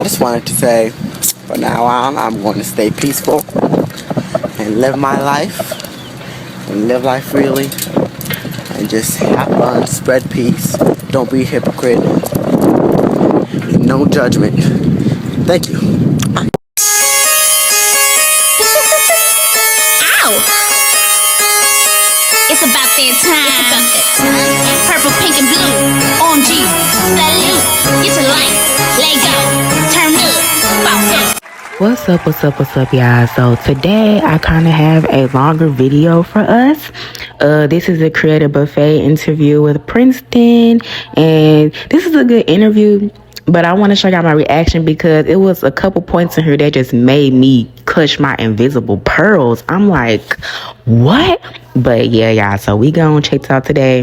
I just wanted to say, from now on, I'm going to stay peaceful and live my life and live life freely and just have fun, spread peace. Don't be a hypocrite. No judgment. Thank you. Ow! It's about that time. Purple, pink, and blue. OMG. Salute. Get your life. Let go. Turn up. Bounce up. What's up, y'all? So today I kind of have a longer video for us. This is a Creator Buffet interview with Princeton, and this is a good interview, but I want to show y'all my reaction because it was a couple points in here that just made me clutch my invisible pearls. I'm like, what? But yeah, y'all, so we gonna check this out today.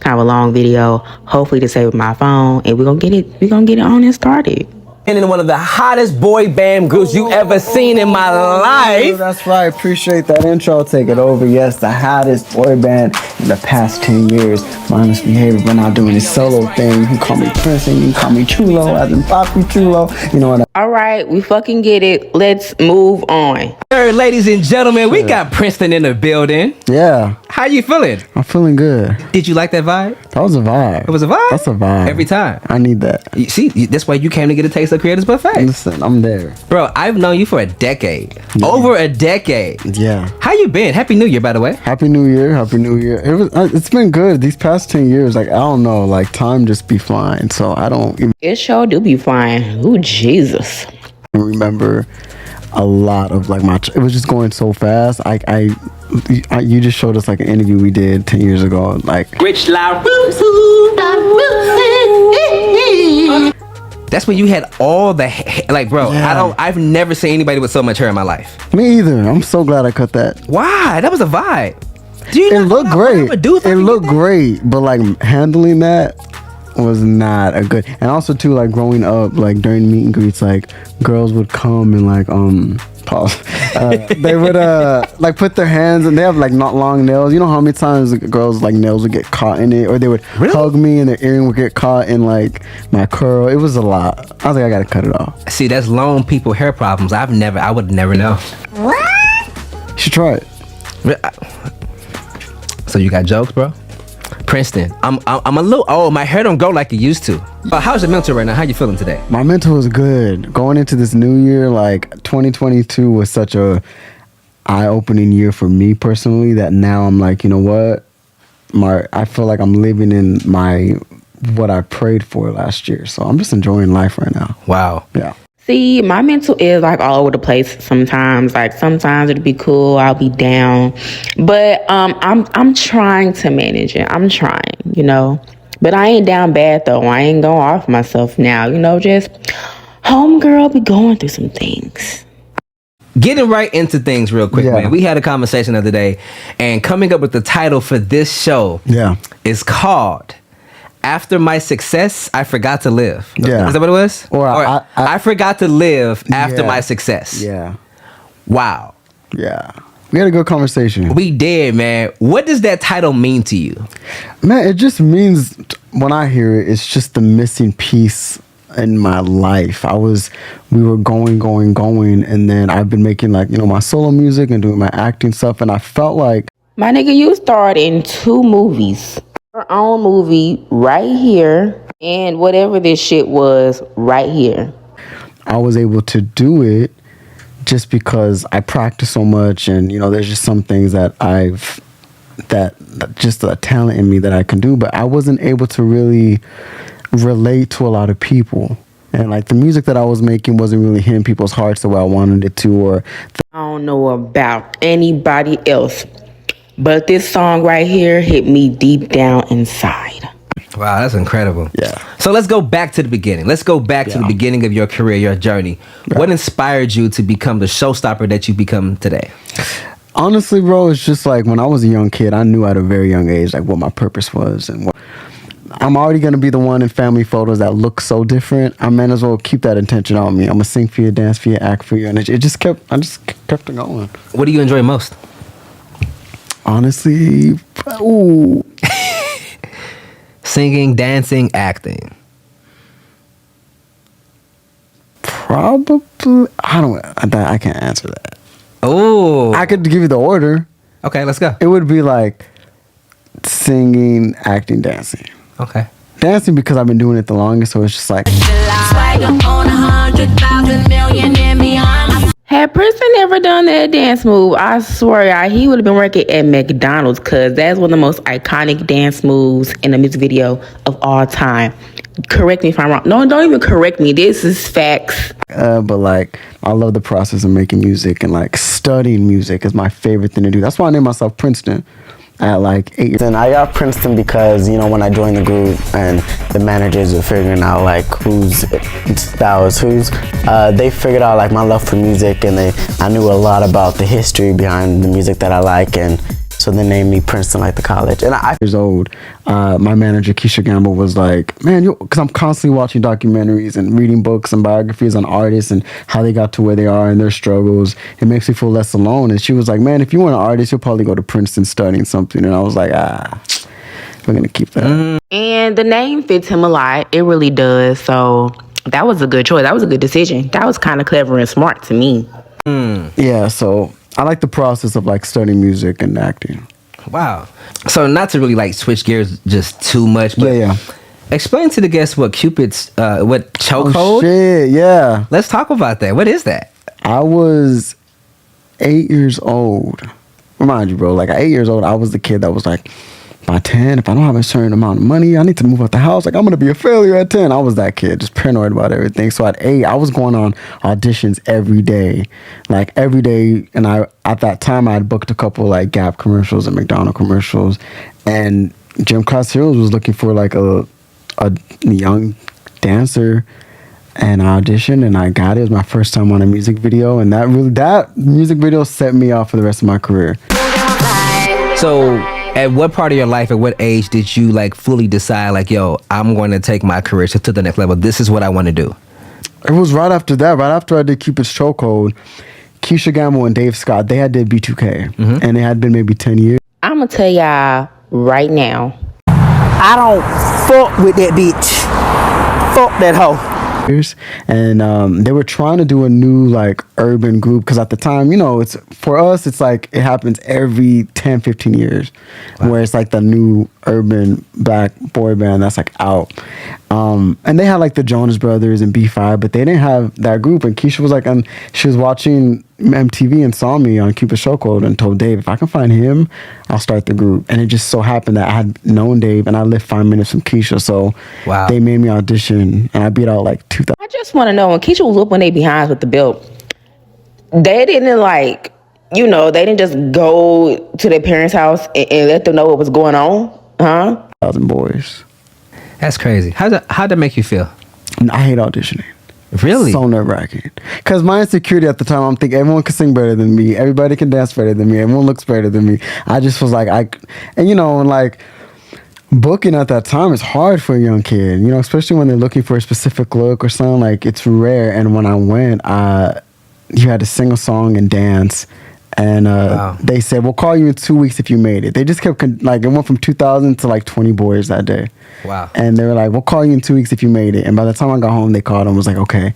Kind of a long video, hopefully to save with my phone, and we're gonna get it on and started. And in one of the hottest boy band groups you ever seen in my life. That's right. Appreciate that intro. Take it over. Yes, the hottest boy band in the past 10 years. Mindless Behavior. We're not doing this solo thing. You can call me Princeton. You can call me Chulo, as in Papi Chulo. You know what? All right, we fucking get it. Let's move on. Third, ladies and gentlemen, we got Princeton in the building. Yeah. How you feeling? I'm feeling good. Did you like that vibe? That was a vibe. It was a vibe? That's a vibe. Every time. I need that. You see, that's why you came to get a taste of Creators Buffet. Listen, I'm there. Bro, I've known you for a decade. Yeah. Over a decade. Yeah. How you been? Happy New Year, by the way. Happy New Year. Happy New Year. It's been good. These past 10 years, like, I don't know, like, time just be flying. So I don't even It sure do be flying. Ooh, Jesus. remember a lot of, like, it was just going so fast. You just showed us, like, an interview we did 10 years ago. Like, Rich La That's when you had all the like, bro. Yeah. I've never seen anybody with so much hair in my life. me either. I'm so glad I cut that. Why? That was a vibe. Do you It know looked what I great. would do if I It could looked get that? great, but, like, handling that was not a good. And also too, like, growing up, like, during meet and greets, like, girls would come and, like, pause. They would like put their hands, and they have, like, not long nails. You know how many times girls, like, nails would get caught in it, or they would hug me and their earring would get caught in, like, my curl. It was a lot. I was like, I gotta cut it off. See, that's lone people hair problems. I would never know. What? You should try it. So you got jokes, bro? Princeton, I'm a little old. My hair don't grow like it used to. How's your mental right now? How you feeling today? My mental was good. Going into this new year, like, 2022 was such a eye-opening year for me personally that now I'm like, you know what? I feel like I'm living in what I prayed for last year. So I'm just enjoying life right now. Wow. Yeah. See, my mental is like all over the place sometimes. Like sometimes it'll be cool, I'll be down. But I'm trying to manage it. I'm trying, you know. But I ain't down bad though. I ain't going off myself now, you know, just homegirl be going through some things. Getting right into things real quick, Yeah. man. We had a conversation the other day, and coming up with the title for this show is called After My Success, I Forgot to Live. Yeah. Is that what it was? Or I Forgot to Live After Yeah. My Success. Yeah. Wow. Yeah. We had a good conversation. We did, man. What does that title mean to you? Man, it just means, when I hear it, it's just the missing piece in my life. We were going, and then I've been making, like, you know, my solo music and doing my acting stuff, and I felt like, My nigga, you starred in 2 movies. Your own movie right here, and whatever this shit was right here. I was able to do it just because I practice so much, and, you know, there's just some things that just a talent in me that I can do, but I wasn't able to really relate to a lot of people. And, like, the music that I was making wasn't really hitting people's hearts the way I wanted it to, or I don't know about anybody else, but this song right here hit me deep down inside. Wow, that's incredible. Yeah. So let's go back to the beginning. Let's go back to the beginning of your career, your journey. Yeah. What inspired you to become the showstopper that you become today? honestly, bro, it's just like when I was a young kid, I knew at a very young age like what my purpose was, and I'm already gonna be the one in family photos that look so different. I might as well keep that intention on me. I'm gonna sing for you, dance for you, act for you, and I just kept it going. What do you enjoy most? Honestly, ooh, Singing, dancing, acting. Probably. I can't answer that. Oh. I could give you the order. Okay, let's go. It would be like singing, acting, dancing. Okay. Dancing because I've been doing it the longest, so it's just like. Had Princeton never done that dance move, I swear y'all, he would have been working at McDonald's, because that's one of the most iconic dance moves in a music video of all time. Correct me if I'm wrong. No, don't even correct me. This is facts. But like, I love the process of making music, and like studying music is my favorite thing to do. That's why I named myself Princeton at like 8 years. And I got Princeton because, you know, when I joined the group and the managers were figuring out like whose style is whose, they figured out like my love for music, and I knew a lot about the history behind the music that I like, and so they named me Princeton, like the college. And I years old, my manager Keisha Gamble was like, man, because I'm constantly watching documentaries and reading books and biographies on artists and how they got to where they are and their struggles. It makes me feel less alone. And she was like, man, if you want an artist, you'll probably go to Princeton studying something. And I was like, we're gonna keep that. And the name fits him a lot. It really does. So that was a good choice. That was a good decision. That was kind of clever and smart to me. Yeah, so I like the process of like studying music and acting. Wow. So not to really like switch gears just too much, but Yeah. explain to the guests what Cupid's what chokehold. Oh shit, yeah. Let's talk about that. What is that? I was 8 years old. Remind you, bro, like at 8 years old, I was the kid that was like, by 10, if I don't have a certain amount of money, I need to move out the house. Like, I'm going to be a failure at 10. I was that kid, just paranoid about everything. So at 8, I was going on auditions every day. Like, every day. And at that time, I had booked a couple, like, Gap commercials and McDonald's commercials. And Gym Class Heroes was looking for, like, a young dancer. And I auditioned, and I got it. It was my first time on a music video. And that music video set me off for the rest of my career. So at what part of your life, at what age did you like fully decide like, yo, I'm going to take my career to the next level? This is what I want to do. It was right after that. Right after I did Cupid's Chokehold, Keisha Gamble and Dave Scott, they had did B2K. And it had been maybe 10 years. I'm going to tell y'all right now. I don't fuck with that bitch. Fuck that hoe. And they were trying to do a new like urban group, because at the time, you know, it's for us, it's like it happens every 10-15 years. Wow. Where it's like the new urban black boy band that's like out, and they had like the Jonas Brothers and B5, but they didn't have that group. And Keisha was like, she was watching MTV and saw me on Cupid's Chokehold and told Dave, if I can find him, I'll start the group. And it just so happened that I had known Dave and I lived 5 minutes from Keisha, so wow. They made me audition, and I beat out like 2,000. I just want to know, when Keisha was whooping they behinds with the belt, they didn't like, you know, they didn't just go to their parents' house and let them know what was going on, huh? 1,000 boys. That's crazy. How'd that make you feel? I hate auditioning. Really? So nerve-wracking. Because my insecurity at the time, I'm thinking everyone can sing better than me. Everybody can dance better than me. Everyone looks better than me. I just was like, and you know, like, booking at that time is hard for a young kid, you know, especially when they're looking for a specific look or something. Like, it's rare. And when I went, you had to sing a song and dance. And wow. They said, we'll call you in 2 weeks if you made it. They just kept, like, it went from 2,000 to like 20 boys that day. Wow. And they were like, we'll call you in 2 weeks if you made it. And by the time I got home, they called and was like, okay,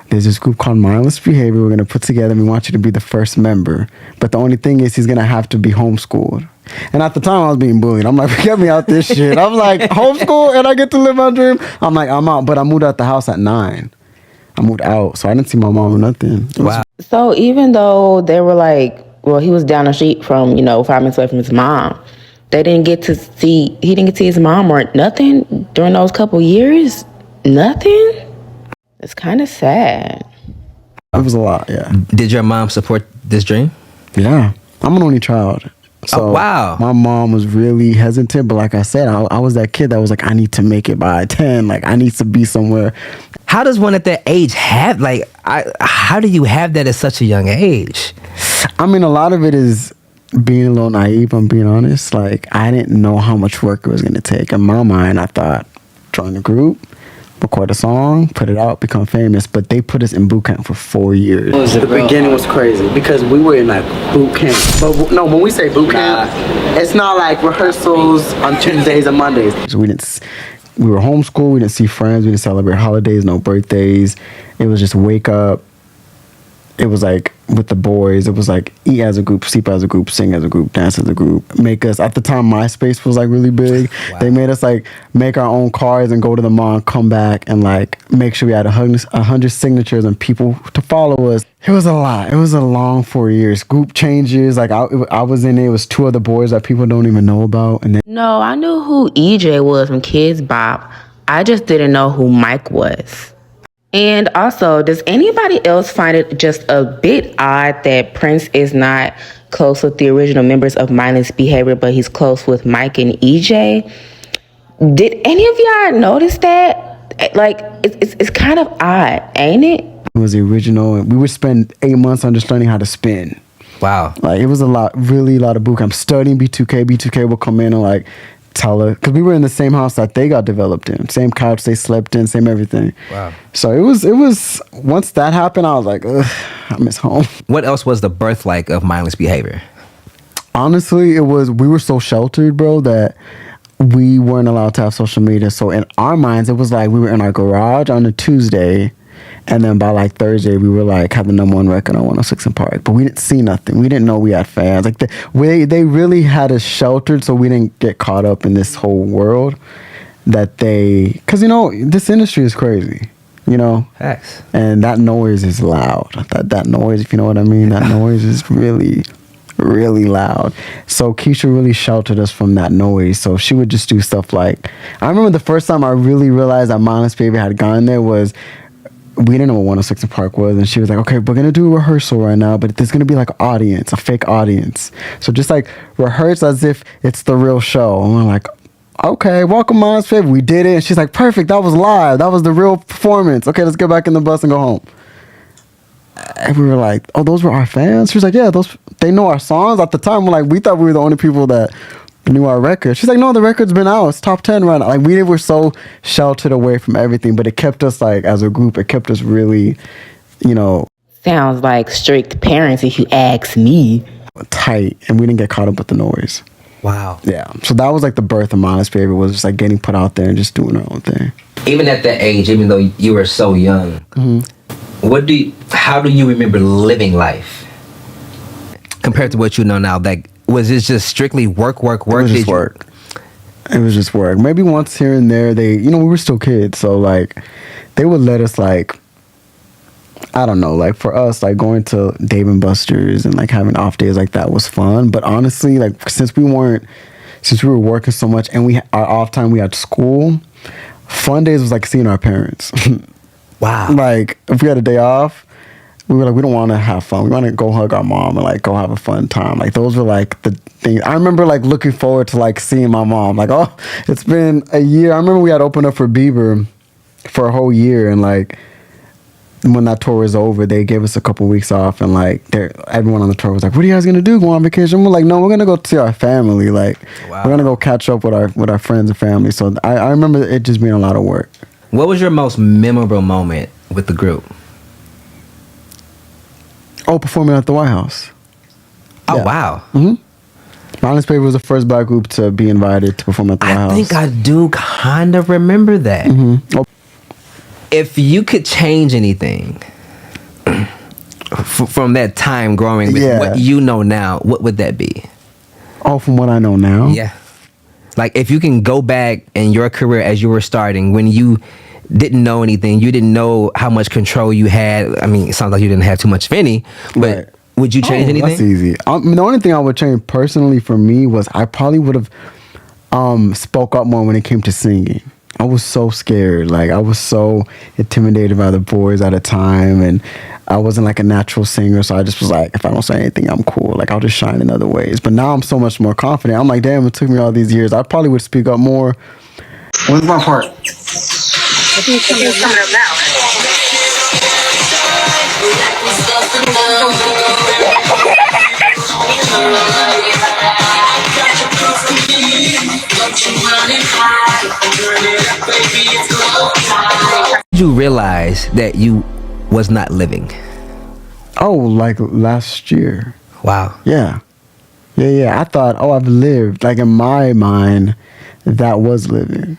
there's this group called Mindless Behavior we're going to put together, and we want you to be the first member. But the only thing is, he's going to have to be homeschooled. And at the time, I was being bullied. I'm like, get me out this shit. I'm like, homeschool and I get to live my dream? I'm like, I'm out. But I moved out the house at 9. I moved out, so I didn't see my mom or nothing. Wow. So even though they were like, well, he was down the street from, 5 minutes away from his mom, he didn't get to see his mom or nothing during those couple years? Nothing? It's kind of sad. It was a lot, yeah. Did your mom support this dream? Yeah. I'm an only child. So wow. My mom was really hesitant, but like I said, I was that kid that was like, I need to make it by 10. Like, I need to be somewhere. How does one at that age have, like, how do you have that at such a young age? I mean, a lot of it is being a little naive, I'm being honest. Like, I didn't know how much work it was going to take. In my mind, I thought, join the group, record a song, put it out, become famous. But they put us in boot camp for 4 years. The beginning was crazy because we were in like boot camp. But no, when we say boot camp, it's not like rehearsals on Tuesdays and Mondays. So we didn't we were homeschooled. We didn't see friends. We didn't celebrate holidays, no birthdays. It was just wake up. It was like with the boys, it was like eat as a group, sleep as a group, sing as a group, dance as a group. Make us, at the time, MySpace was like really big. Wow. They made us like make our own cards and go to the mall, come back and like make sure we had 100 signatures and people to follow us. It was a lot. It was a long 4 years. Group changes. Like I was in it. It was 2 other boys that people don't even know about. And then no, I knew who EJ was from Kids Bop. I just didn't know who Mike was. And also, does anybody else find it just a bit odd that Prince is not close with the original members of Mindless Behavior, but he's close with Mike and EJ? Did any of y'all notice that? Like, it's kind of odd, ain't it? It was the original, and we would spend 8 months understanding how to spin. Wow. Like, it was a lot of boot camp. Studying B2K. B2K would come in and like tell her, because we were in the same house that they got developed in, same couch they slept in, same everything. Wow. So it was once that happened, I was like, ugh, I miss home. What else was the birth like of Mindless Behavior? Honestly, we were so sheltered, bro, that we weren't allowed to have social media. So in our minds, it was like we were in our garage on a Tuesday, and then by like Thursday, we were like have the #1 record on 106 and Park. But we didn't see nothing. We didn't know we had fans. Like they really had us sheltered, so we didn't get caught up in this whole world that because this industry is crazy. Facts. And that noise is loud. That noise, if you know what I mean, that noise is really, really loud. So Keisha really sheltered us from that noise. So she would just do stuff like, I remember the first time I really realized that Mindless Behavior had gone there was, we didn't know what 106 and Park was, and she was like, okay, we're gonna do a rehearsal right now, but there's gonna be like an audience, a fake audience. So just like rehearse as if it's the real show. And we're like, okay, welcome Mindless Behavior. We did it. And she's like, perfect, that was live. That was the real performance. Okay, let's get back in the bus and go home. And we were like, oh, those were our fans? She was like, yeah, they know our songs. At the time, we thought we were the only people that knew our record. She's like, no, the record's been out. It's top 10 right now. Like, we were so sheltered away from everything, but it kept us, like, as a group, it kept us really, Sounds like strict parents, if you ask me. Tight, and we didn't get caught up with the noise. Wow. Yeah. So that was like the birth of Mindless Behavior, was just like getting put out there and just doing our own thing. Even at that age, even though you were so young, how do you remember living life compared to what you know now? Like, was it just strictly work? It was just work. It was just work. Maybe once here and there, we were still kids, so like they would let us like, I don't know, like for us, like going to Dave and Buster's and like having off days like that was fun. But honestly, like since we were working so much and our off time, we had school, fun days was like seeing our parents. Wow. Like if we had a day off, we were like, we don't want to have fun. We want to go hug our mom and like go have a fun time. Like those were like the things. I remember like looking forward to like seeing my mom. Like, oh, it's been a year. I remember we had opened up for Bieber for a whole year, and like when that tour was over, they gave us a couple weeks off, and like everyone on the tour was like, what are you guys gonna do? Go on vacation? We're like, no, we're gonna go see our family. Like, wow. We're gonna go catch up with our friends and family. So I remember it just being a lot of work. What was your most memorable moment with the group? Oh, performing at the White House. Oh, yeah. Wow. Mm-hmm. Mindless Behavior was the first black group to be invited to perform at the White House. I think I do kind of remember that. Mm-hmm. Oh. If you could change anything from that time growing with what you know now, what would that be? Oh, from what I know now? Yeah. Like if you can go back in your career as you were starting, when you didn't know anything, you didn't know how much control you had. I mean, it sounds like you didn't have too much of any, but right. Would you change anything? That's easy. The only thing I would change personally for me was I probably would have spoke up more when it came to singing. I was so scared. Like, I was so intimidated by the boys at a time, and I wasn't like a natural singer, so I just was like, if I don't say anything, I'm cool. Like, I'll just shine in other ways. But now I'm so much more confident. I'm like, damn, it took me all these years. I probably would speak up more. When's my part? I think it's coming up now. Did you realize that you was not living? Oh, like last year. Wow. Yeah. I thought, I've lived. Like in my mind, that was living.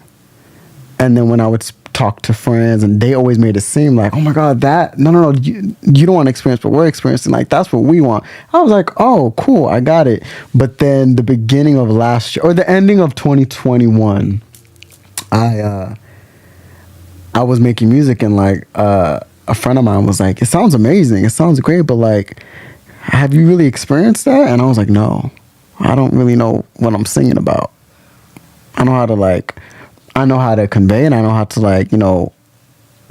And then when I would talk to friends, and they always made it seem like, oh my God, no, you don't want to experience what we're experiencing. Like, that's what we want. I was like, oh, cool, I got it. But then the beginning of last year, or the ending of 2021, I was making music, and like a friend of mine was like, it sounds amazing, it sounds great, but like, have you really experienced that? And I was like, no, I don't really know what I'm singing about. I know how to convey, and I know how to, like, you know,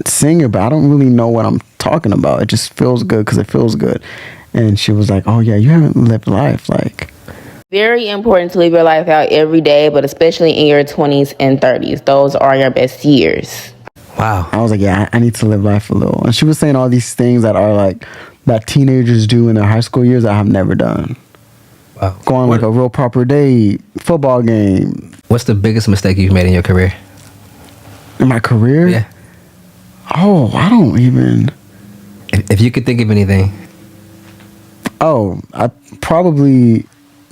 sing it, but I don't really know what I'm talking about. It just feels good because it feels good. And she was like, oh yeah, you haven't lived life. Like, Very important to live your life out every day, but especially in your 20s and 30s. Those are your best years. Wow. I was like, yeah, I need to live life a little. And she was saying all these things that are like, that teenagers do in their high school years that I have never done. Wow. Go on like a real proper date, football game. What's the biggest mistake you've made in your career? In my career? Yeah. Oh, I don't even. If you could think of anything. Oh,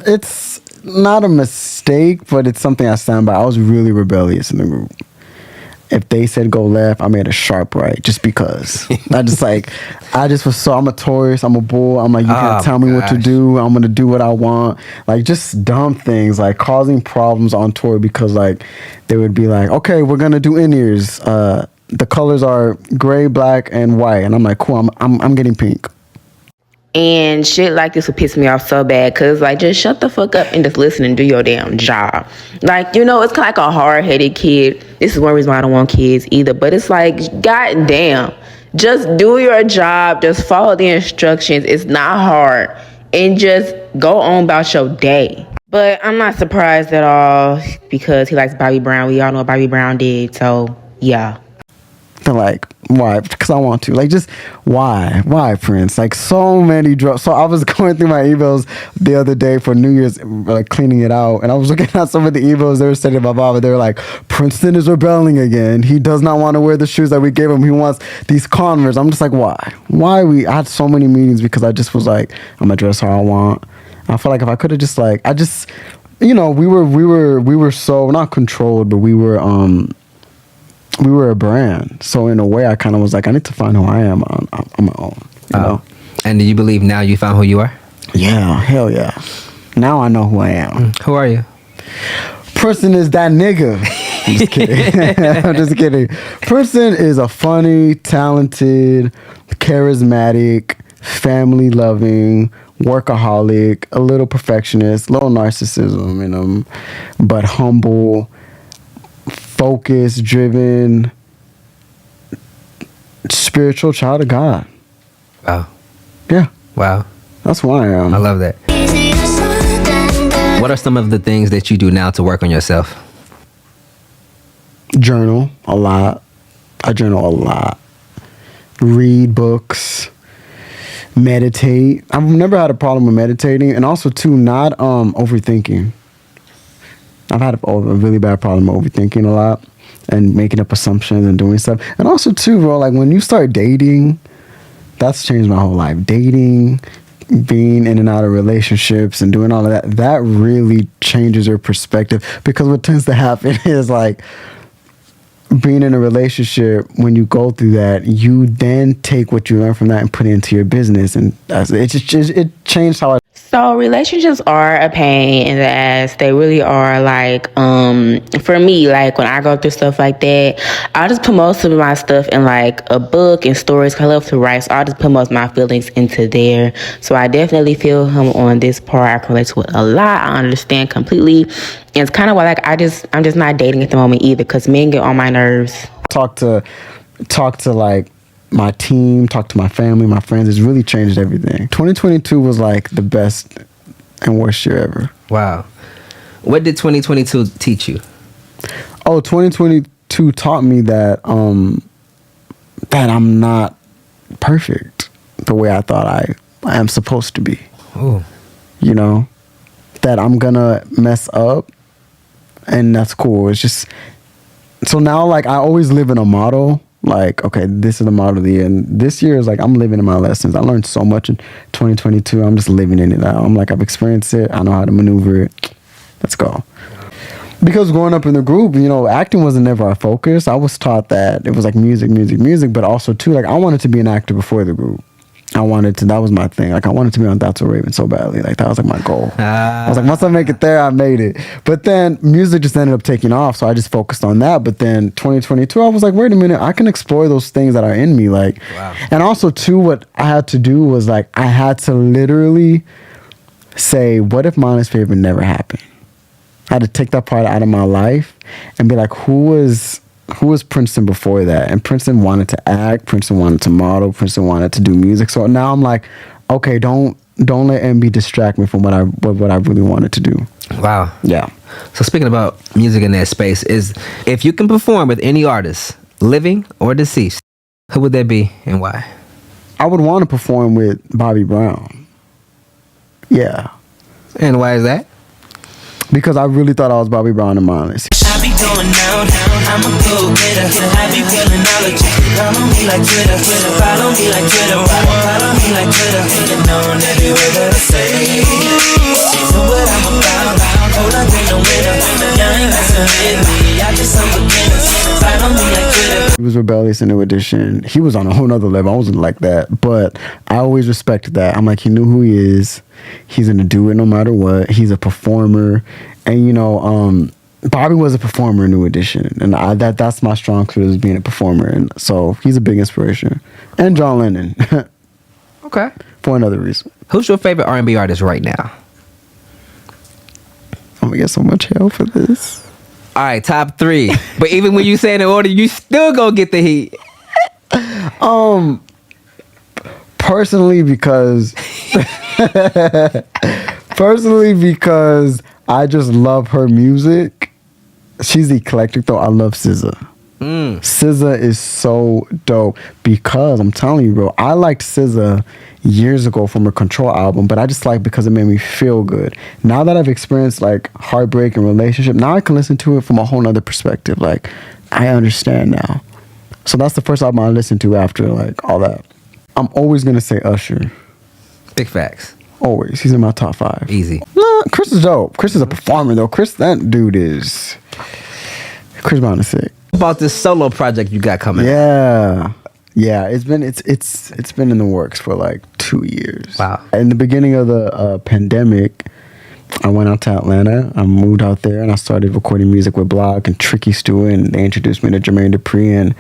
it's not a mistake, but it's something I stand by. I was really rebellious in the group. If they said go left, I made a sharp right, just because. I'm a Taurus, I'm a bull. I'm like, you can't tell me what to do. I'm going to do what I want. Like, just dumb things, like causing problems on tour, because like they would be like, okay, we're going to do in-ears. The colors are gray, black, and white. And I'm like, cool, I'm getting pink. And shit like this would piss me off so bad, because, like, just shut the fuck up and just listen and do your damn job. Like, you know, it's kind of like a hard-headed kid. This is one reason why I don't want kids either. But it's like, goddamn, just do your job. Just follow the instructions. It's not hard. And just go on about your day. But I'm not surprised at all, because he likes Bobby Brown. We all know what Bobby Brown did. So, yeah. They're like, why? Because I want to. Like, just why? Why, Prince? Like, so many drugs. So I was going through my emails the other day for New Year's, like cleaning it out, and I was looking at some of the emails they were sending my mom, and they were like, Princeton is rebelling again. He does not want to wear the shoes that we gave him. He wants these Converse. I'm just like, why? I had so many meetings because I just was like, I'm gonna dress how I want. I felt like if I could have just like, you know, we were so not controlled, but we were a brand. So in a way, I kind of was like, I need to find who I am on my own. You know? And do you believe now you found who you are? Yeah, hell yeah. Now I know who I am. Who are you? Princeton is that nigga. I'm just kidding. I'm just kidding. Princeton is a funny, talented, charismatic, family-loving, workaholic, a little perfectionist, a little narcissism in him, but humble, focused, driven, spiritual child of God. Wow. Yeah. Wow. That's who I am. I love that. What are some of the things that you do now to work on yourself? Journal a lot. I journal a lot. Read books. Meditate. I've never had a problem with meditating. And also, too, not overthinking. I've had a really bad problem overthinking a lot and making up assumptions and doing stuff. And also, too, bro, like when you start dating, that's changed my whole life. Dating, being in and out of relationships and doing all of that, that really changes your perspective. Because what tends to happen is like being in a relationship, when you go through that, you then take what you learn from that and put it into your business. And it changed how I... So relationships are a pain in the ass. They really are. Like, for me, like when I go through stuff like that, I'll just put most of my stuff in like a book and stories. 'Cause I love to write, so I'll just put most of my feelings into there. So I definitely feel him on this part. I can relate to it a lot. I understand completely. And it's kind of why, like, I'm just not dating at the moment either, because men get on my nerves. Talk to like my team, talk to my family, my friends. It's really changed everything. 2022 was like the best and worst year ever. Wow. What did 2022 teach you? Oh, 2022 taught me that that I'm not perfect the way I thought I am supposed to be. Ooh. You know, that I'm gonna mess up, and that's cool. It's just, so now, like, I always live in a model. Like, okay, this is the model of the year. And this year is like, I'm living in my lessons. I learned so much in 2022. I'm just living in it now. I'm like, I've experienced it. I know how to maneuver it. Let's go. Because growing up in the group, you know, acting wasn't never our focus. I was taught that it was like music, but also too, like I wanted to be an actor before the group. That was my thing. Like I wanted to be on That's So Raven so badly. Like that was like my goal. I was like, once I make it there, I made it. But then music just ended up taking off, so I just focused on that. But then 2022, I was like, wait a minute, I can explore those things that are in me. Like, wow. And also too, what I had to do was like, I had to literally say, what if Mindless Behavior never happened? I had to take that part out of my life and be like, who was Princeton before that? And Princeton wanted to act, Princeton wanted to model, Princeton wanted to do music. So now I'm like, okay, don't let MB distract me from what I really wanted to do. Wow. Yeah. So speaking about music in that space, is if you can perform with any artist, living or deceased, who would that be and why? I would want to perform with Bobby Brown. Yeah. And why is that? Because I really thought I was Bobby Brown in Mindless. I be going down, I'm a go-getter. I be feeling knowledge. Follow me like Twitter. Follow me like Twitter. Follow me like Twitter. Hanging on every word that I say. So what I'm about. Hold up, ain't no winner. Y'all ain't messing with me. I just some beginners. Follow me like Twitter. He was rebellious in New Edition. He was on a whole nother level. I wasn't like that. But I always respected that. I'm like, he knew who he is. He's going to do it no matter what. He's a performer. And, you know, Bobby was a performer in New Edition. And that's my strong suit, is being a performer. And so he's a big inspiration. And John Lennon. Okay. For another reason. Who's your favorite R&B artist right now? I'm going to get so much hell for this. All right, top 3. But even when you say in the order, you still gonna get the heat. Personally, because I just love her music. She's eclectic though. I love SZA. SZA is so dope because I'm telling you, bro, I liked SZA years ago from her Control album, but I just like because it made me feel good. Now that I've experienced like heartbreak and relationship, now I can listen to it from a whole nother perspective. Like I understand now. So that's the first album I listened to after like all that. I'm always gonna say Usher. Big facts. Always. He's in my top 5. Easy. Nah, Chris is dope. Chris is a performer though. Chris Brown is sick. About this solo project you got coming. Yeah. It's been in the works for like 2 years. Wow. In the beginning of the pandemic, I went out to Atlanta. I moved out there and I started recording music with Block and Tricky Stewart, and they introduced me to Jermaine Dupri, and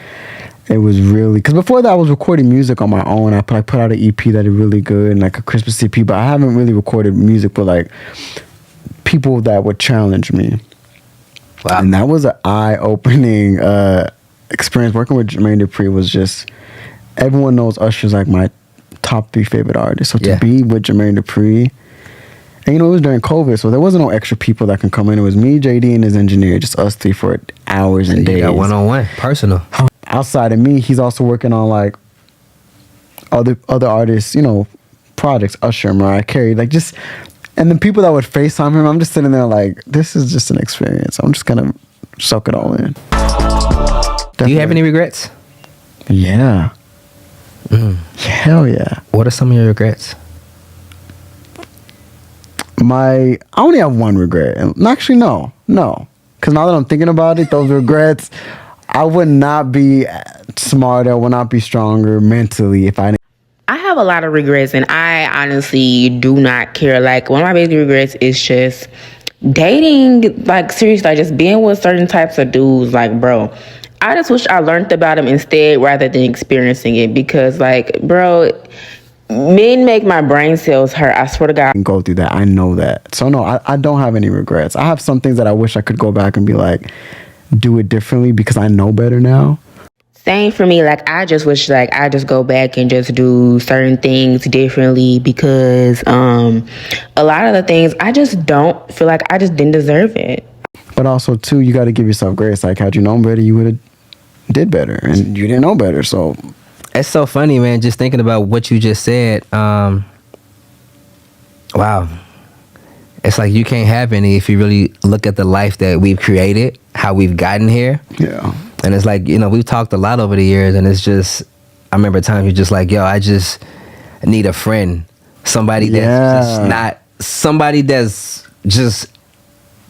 it was really, because before that I was recording music on my own. I put out an EP that is really good and like a Christmas EP, but I haven't really recorded music with like people that would challenge me. Wow. And that was an eye-opening experience. Working with Jermaine Dupri was just, everyone knows Usher's like my top 3 favorite artists. So to be with Jermaine Dupri, and you know, it was during COVID, so there wasn't no extra people that can come in. It was me, JD, and his engineer, just us 3 for hours and days. Got one-on-one, personal. Outside of me, he's also working on like other artists, you know, projects, Usher, Mariah Carey, like just. And the people that would FaceTime him, I'm just sitting there like, this is just an experience. I'm just gonna soak it all in. Definitely. Do you have any regrets? Yeah. Hell yeah. What are some of your regrets? I only have one regret. And actually, no. Because now that I'm thinking about it, those regrets, I would not be smarter, I would not be stronger mentally if I have a lot of regrets, and I honestly do not care. Like, one of my biggest regrets is just dating, like, seriously, like, just being with certain types of dudes. Like, bro, I just wish I learned about them instead rather than experiencing it, because, like, bro, men make my brain cells hurt. I swear to God. Go through that. I know that. So, no, I don't have any regrets. I have some things that I wish I could go back and be like, do it differently because I know better now. Same for me. Like, I just wish, like, I just go back and just do certain things differently, because a lot of the things I just don't feel like I just didn't deserve it. But also, too, you got to give yourself grace. Like, had you known better, you would have did better, and you didn't know better. So it's so funny, man. Just thinking about what you just said. Wow. It's like you can't have any if you really look at the life that we've created, how we've gotten here. Yeah. And it's like, you know, we've talked a lot over the years, and it's just, I remember times you're just like, yo, I just need a friend. Somebody that's just not, somebody that's just,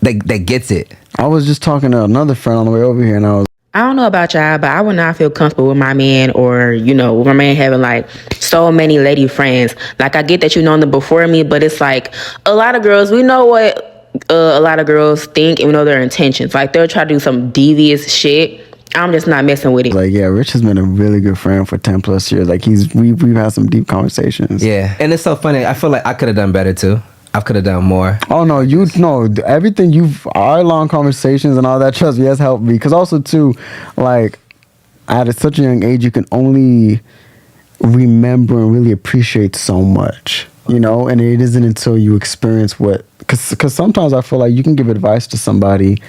that gets it. I was just talking to another friend on the way over here, and I don't know about y'all, but I would not feel comfortable with my man or, with my man having like so many lady friends. Like, I get that you know them before me, but it's like a lot of girls, we know what a lot of girls think and we know their intentions. Like, they'll try to do some devious shit. I'm just not messing with it. like, yeah, Rich has been a really good friend for 10 plus years. Like, we've had some deep conversations. Yeah, and it's so funny. I feel like I could have done better too. I could have done more. Oh no, you know everything our long conversations and all that. Trust me, has helped me. Because also too, like at such a young age, you can only remember and really appreciate so much, And it isn't until you experience because sometimes I feel like you can give advice to somebody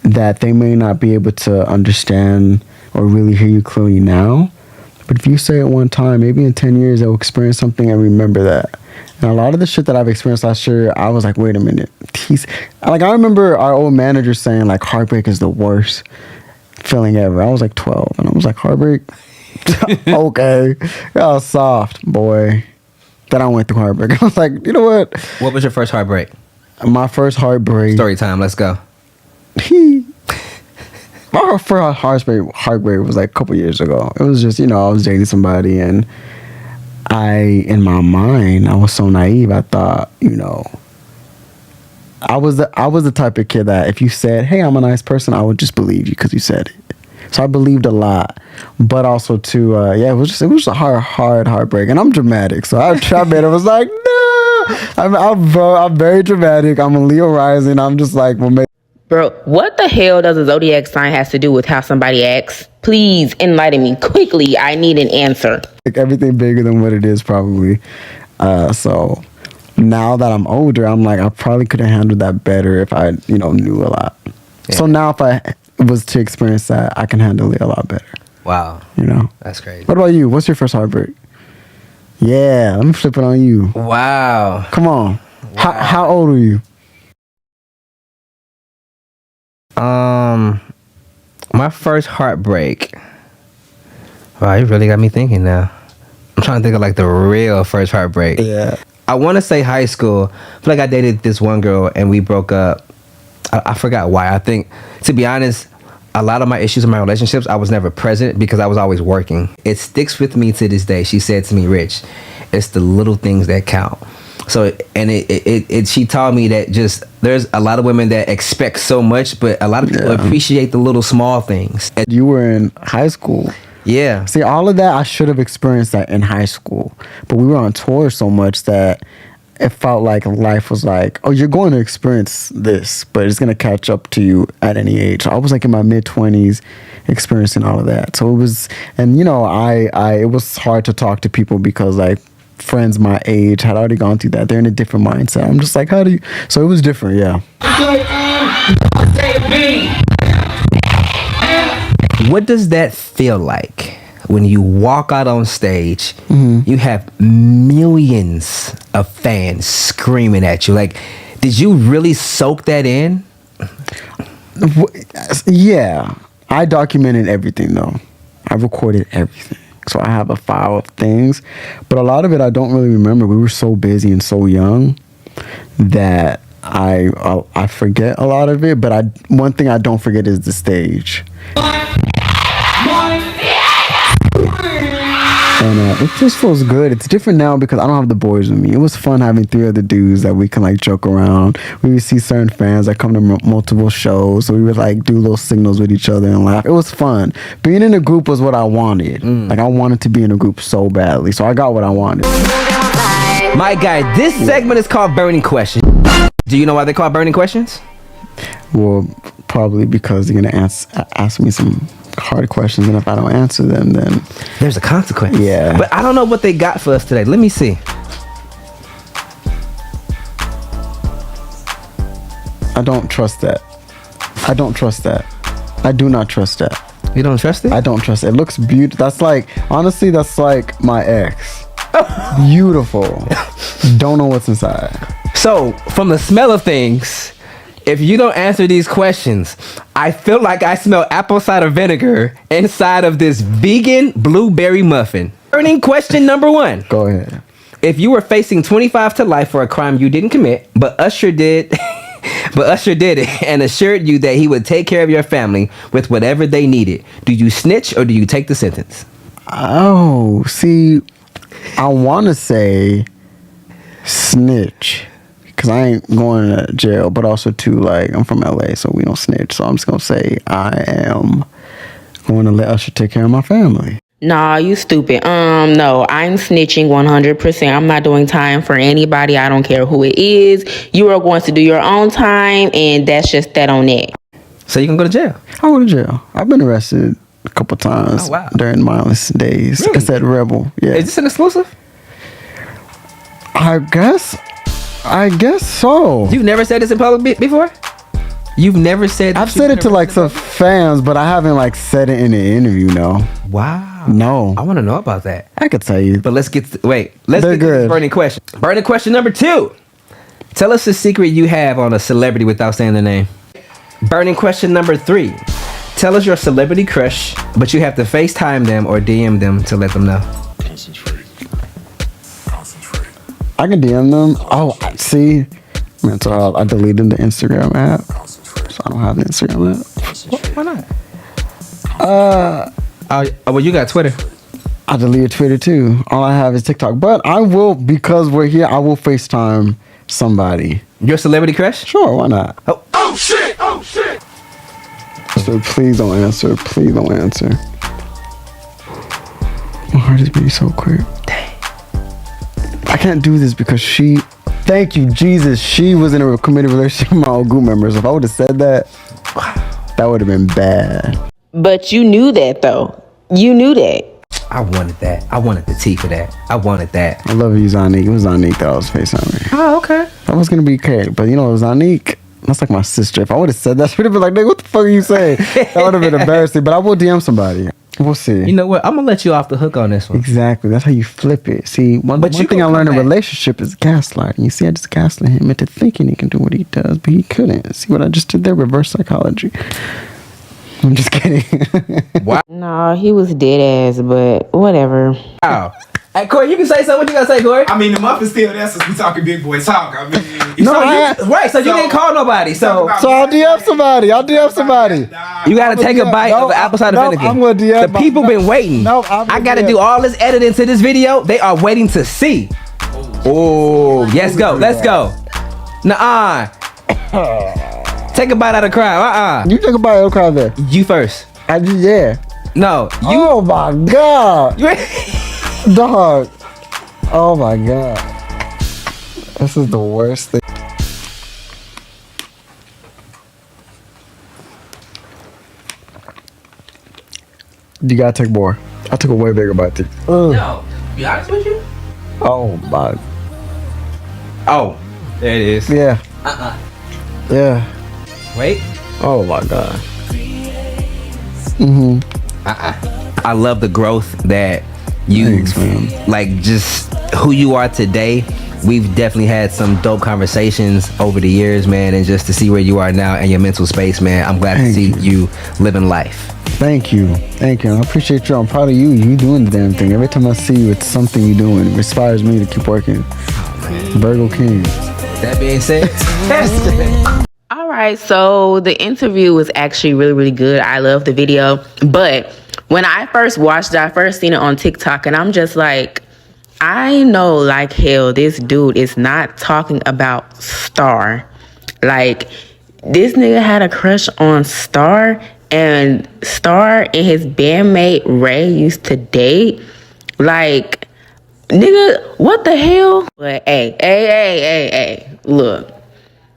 that they may not be able to understand or really hear you clearly now. But if you say it one time, maybe in 10 years they'll experience something and remember that. And a lot of the shit that I've experienced last year, I was like, wait a minute. I remember our old manager saying, like, heartbreak is the worst feeling ever. I was like 12, and I was like, heartbreak? Okay. Yeah, soft, boy. Then I went through heartbreak. I was like, you know what? What was your first heartbreak? My first heartbreak. Story time, let's go. My first heartbreak was like a couple years ago. It was just, I was dating somebody, and in my mind, I was so naive. I thought, I was the type of kid that if you said, "Hey, I'm a nice person," I would just believe you because you said it. So I believed a lot, but also too, it was a hard heartbreak, and I'm dramatic, so I made it was like, no, I'm very dramatic. I'm a Leo rising. I'm just like, well, maybe. Bro, what the hell does a zodiac sign has to do with how somebody acts? Please enlighten me quickly. I need an answer. Like everything bigger than what it is, probably. So now that I'm older, I'm like, I probably could have handled that better if I, knew a lot. Yeah. So now if I was to experience that, I can handle it a lot better. Wow. That's crazy. What about you? What's your first heartbreak? Yeah, let me flip it on you. Wow. Come on. Wow. How old are you? My first heartbreak. Wow, you really got me thinking now. I'm trying to think of like the real first heartbreak. Yeah. I want to say high school. I feel like I dated this one girl and we broke up. I forgot why. I think, to be honest, a lot of my issues in my relationships, I was never present because I was always working. It sticks with me to this day. She said to me, Rich, it's the little things that count. So, and she taught me that just, there's a lot of women that expect so much, but a lot of people appreciate the little small things. And you were in high school. Yeah. See, all of that, I should have experienced that in high school. But we were on tour so much that it felt like life was like, oh, you're going to experience this, but it's going to catch up to you at any age. So I was like in my mid-20s experiencing all of that. So it was, and it was hard to talk to people because like friends my age had already gone through that. They're in a different mindset. I'm just like, how do you? So it was different, yeah. What does that feel like when you walk out on stage? You have millions of fans screaming at you. Like, did you really soak that in? Yeah. I documented everything, though. I recorded everything. So I have a file of things. But a lot of it I don't really remember. We were so busy and so young that I forget a lot of it. But one thing I don't forget is the stage. And it just feels good. It's different now because I don't have the boys with me. It was fun having 3 other dudes that we can like joke around. We would see certain fans that come to multiple shows, so we would like do little signals with each other and laugh. It was fun. Being in a group was what I wanted. Like I wanted to be in a group so badly, so I got what I wanted. My guy, this segment is called Burning Questions. Do you know why they call it Burning Questions? Well, probably because you're gonna ask me some hard questions, and if I don't answer them, then there's a consequence. Yeah. But I don't know what they got for us today. Let me see. I don't trust that. I don't trust that. I do not trust that. You don't trust it? I don't trust it. It looks beautiful. That's like, honestly, that's like my ex. Beautiful. Don't know what's inside. So, from the smell of things, if you don't answer these questions, I feel like I smell apple cider vinegar inside of this vegan blueberry muffin. Burning question number 1. Go ahead. If you were facing 25 to life for a crime you didn't commit, but Usher did, But Usher did it and assured you that he would take care of your family with whatever they needed. Do you snitch or do you take the sentence? Oh, see, I want to say snitch because I ain't going to jail, but also too, like, I'm from LA, so we don't snitch. So I'm just going to say I am going to let Usher take care of my family. Nah, you stupid. No, I'm snitching 100%. I'm not doing time for anybody. I don't care who it is. You are going to do your own time, and that's just that on that. So you can go to jail. I go to jail. I've been arrested a couple times during mindless days. Really? I said rebel. Yeah. Is this an exclusive? I guess so. You've never said this in public before? You've never said... I've said it to like some fans, but I haven't like said it in an interview, no. Wow. No. I want to know about that. I could tell you. But let's get to the burning question. Burning question number 2. Tell us the secret you have on a celebrity without saying their name. Burning question number 3. Tell us your celebrity crush, but you have to FaceTime them or DM them to let them know. I can DM them. Oh, see. So I deleted the Instagram app. So I don't have the Instagram app. Why not? Well, you got Twitter. I deleted Twitter too. All I have is TikTok. But I will, because we're here, I will FaceTime somebody. Your celebrity crush? Sure, why not? Oh shit! Oh shit! So please don't answer. Please don't answer. My heart is beating so quick. Dang. I can't do this because she... Thank you, Jesus. She was in a committed relationship with my old group members. If I would have said that, that would have been bad. But you knew that, though. You knew that. I wanted that. I wanted the tea for that. I wanted that. I love you, Zanique. It was Zanique that I was FaceTiming. Oh, okay. That was going to be Kate, but you know, it was Zanique. That's like my sister. If I would have said that, she would have been like, nigga, what the fuck are you saying? That would have been embarrassing, but I will DM somebody. We'll see. You know what? I'm going to let you off the hook on this one. Exactly. That's how you flip it. See, one thing I learned in a relationship is gaslighting. You see, I just gaslit him into thinking he can do what he does, but he couldn't. See what I just did there? Reverse psychology. I'm just kidding. Wow. No, he was dead ass, but whatever. Wow. Hey, Corey, you can say something. What you got to say, Corey? I mean, the muff is still there since we talking big boy talk. I mean, So you didn't call nobody. So I'll DM somebody. you got to take a bite of apple cider vinegar. I'm going to DM. The people been waiting. No, I got to do all this editing to this video. They are waiting to see. Oh, let's go. Let's go. Nuh-uh. Take a bite out of crime. You take a bite out of crime there. You first. Yeah. No. You. Oh my God. Dog. Oh my God. This is the worst thing. You gotta take more. I took a way bigger bite. No. Be honest with you? Oh my. Oh. There it is. Yeah. Yeah. Wait. Oh my God. I love the growth that you, like, just who you are today. We've definitely had some dope conversations over the years, man, and just to see where you are now and your mental space, man, I'm glad to see you living life. Thank you. I appreciate you. I'm proud of you. You doing the damn thing. Every time I see you, it's something you're doing. It inspires me to keep working. Virgo King. That being said, All right, so the interview was actually really, really good. I love the video. But when I first watched it, I first seen it on TikTok, and I'm just like, I know like hell this dude is not talking about Star. Like, this nigga had a crush on Star, and Star and his bandmate Ray used to date. Like, nigga, what the hell? But hey, look.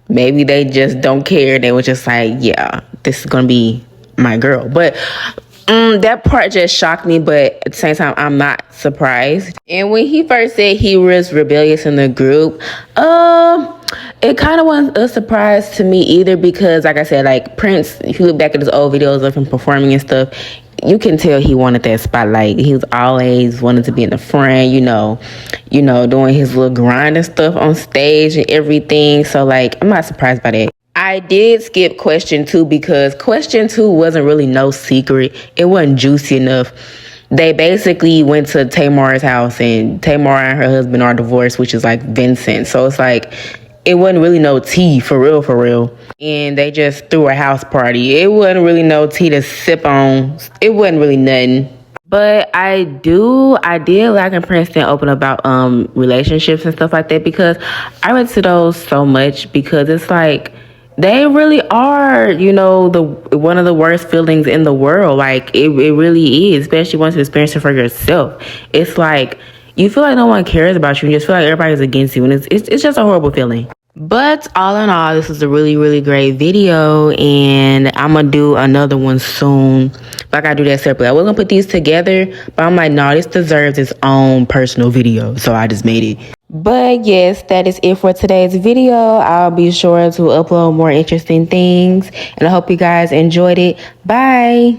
Maybe they just don't care. They were just like, yeah, this is gonna be my girl. But that part just shocked me, but at the same time, I'm not surprised. And when he first said he was rebellious in the group, it kind of wasn't a surprise to me either, because like I said, like Prince, if you look back at his old videos of him performing and stuff, you can tell he wanted that spotlight. He was always wanted to be in the front, you know, doing his little grind and stuff on stage and everything. So like, I'm not surprised by that. I did skip question 2 because question 2 wasn't really no secret. It wasn't juicy enough. They basically went to Tamar's house, and Tamar and her husband are divorced, which is like Vincent. So it's like, it wasn't really no tea for real. And they just threw a house party. It wasn't really no tea to sip on. It wasn't really nothing. But I did like in Princeton open about relationships and stuff like that, because I went to those so much, because it's like they really are, you know, the one of the worst feelings in the world. Like it really is, especially once you experience it for yourself. It's like you feel like no one cares about you, and you just feel like everybody's against you, and it's just a horrible feeling. But all in all, this was a really, really great video, and I'm going to do another one soon. But I got to do that separately. I was going to put these together, but I'm like, no, this deserves its own personal video, so I just made it. But yes, that is it for today's video. I'll be sure to upload more interesting things, and I hope you guys enjoyed it. Bye.